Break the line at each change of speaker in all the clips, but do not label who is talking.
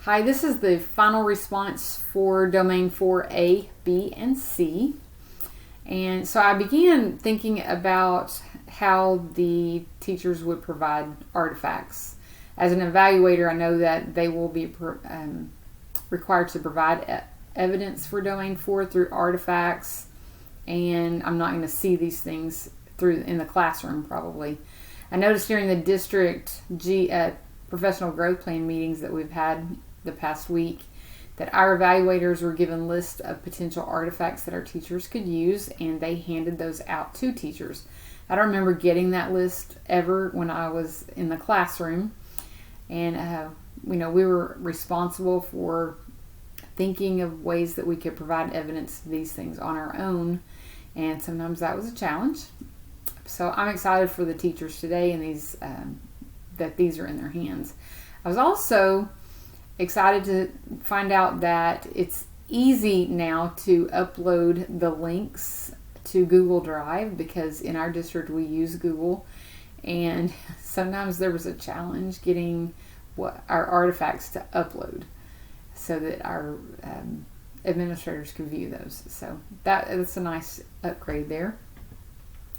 Hi, this is the final response for domain 4A, B, and C. And so I began thinking about how the teachers would provide artifacts. As an evaluator, I know that they will be required to provide evidence for domain 4 through artifacts, and I'm not going to see these things in the classroom probably. I noticed during the district professional growth plan meetings that we've had the past week that our evaluators were given lists of potential artifacts that our teachers could use, and they handed those out to teachers. I don't remember getting that list ever when I was in the classroom, and we were responsible for thinking of ways that we could provide evidence to these things on our own, and sometimes that was a challenge. So I'm excited for the teachers today and that these are in their hands. I was also excited to find out that it's easy now to upload the links to Google Drive, because in our district we use Google, and sometimes there was a challenge getting our artifacts to upload so that our administrators could view those. So that's a nice upgrade there.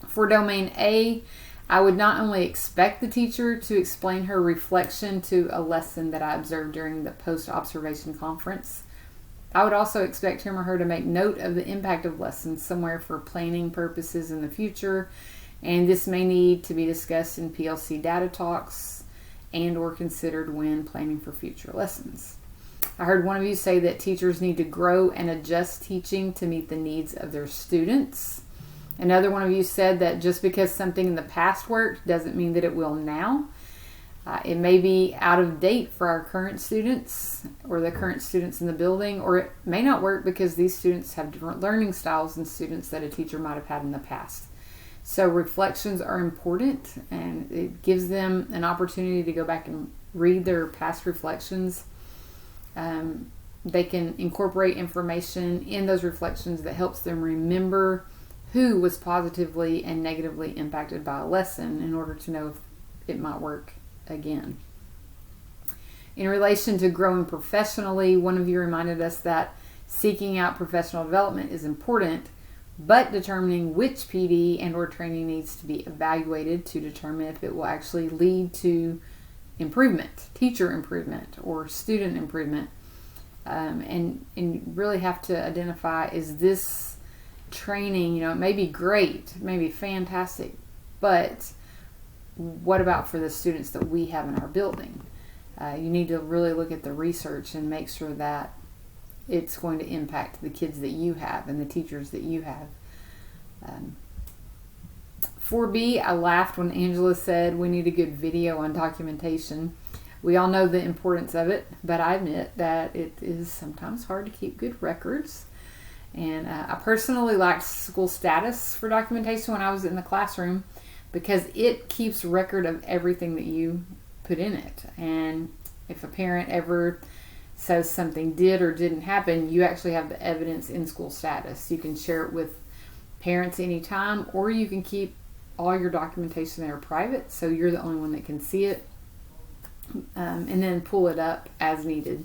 For domain A, I would not only expect the teacher to explain her reflection to a lesson that I observed during the post-observation conference, I would also expect him or her to make note of the impact of lessons somewhere for planning purposes in the future, and this may need to be discussed in PLC data talks and or considered when planning for future lessons. I heard one of you say that teachers need to grow and adjust teaching to meet the needs of their students. Another one of you said that just because something in the past worked doesn't mean that it will now. It may be out of date for our current students or the current students in the building, or it may not work because these students have different learning styles than students that a teacher might have had in the past. So reflections are important, and it gives them an opportunity to go back and read their past reflections. They can incorporate information in those reflections that helps them remember who was positively and negatively impacted by a lesson in order to know if it might work again. In relation to growing professionally, one of you reminded us that seeking out professional development is important, but determining which PD and or training needs to be evaluated to determine if it will actually lead to improvement, teacher improvement, or student improvement. And you really have to identify, is this training, it may be great, it may be fantastic, but what about for the students that we have in our building? You need to really look at the research and make sure that it's going to impact the kids that you have and the teachers that you have. 4B, I laughed when Angela said we need a good video on documentation. We all know the importance of it, but I admit that it is sometimes hard to keep good records. And I personally liked school status for documentation when I was in the classroom, because it keeps record of everything that you put in it. And if a parent ever says something did or didn't happen, you actually have the evidence in school status. You can share it with parents anytime, or you can keep all your documentation there private, so you're the only one that can see it, and then pull it up as needed.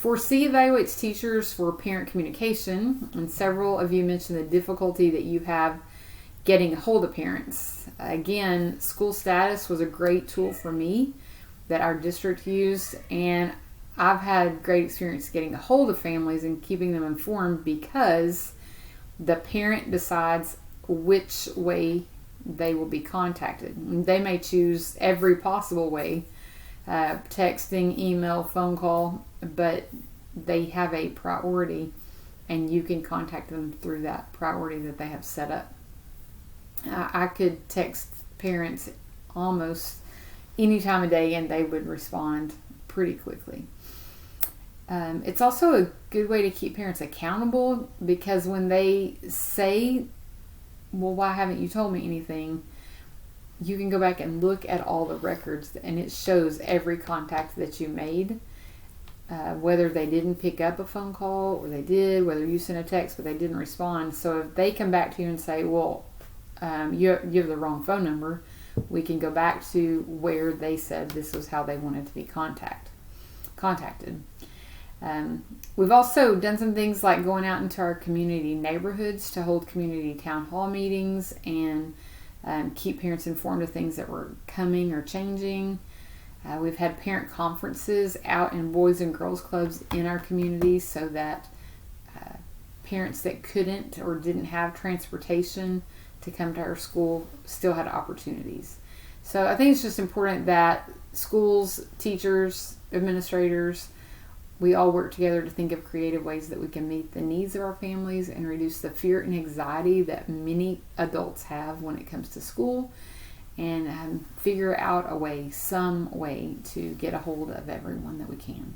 4C evaluates teachers for parent communication, and several of you mentioned the difficulty that you have getting a hold of parents. Again, school status was a great tool for me that our district used, and I've had great experience getting a hold of families and keeping them informed, because the parent decides which way they will be contacted. They may choose every possible way, texting, email, phone call, but they have a priority, and you can contact them through that priority that they have set up. I could text parents almost any time of day, and they would respond pretty quickly. It's also a good way to keep parents accountable, because when they say, well, why haven't you told me anything? You can go back and look at all the records, and it shows every contact that you made, whether they didn't pick up a phone call or they did, whether you sent a text but they didn't respond. So if they come back to you and say, well, you have the wrong phone number, we can go back to where they said this was how they wanted to be contacted. contacted. We've also done some things like going out into our community neighborhoods to hold community town hall meetings and keep parents informed of things that were coming or changing. We've had parent conferences out in boys and girls clubs in our communities so that parents that couldn't or didn't have transportation to come to our school still had opportunities. So I think it's just important that schools, teachers, administrators, we all work together to think of creative ways that we can meet the needs of our families and reduce the fear and anxiety that many adults have when it comes to school, and figure out some way to get a hold of everyone that we can.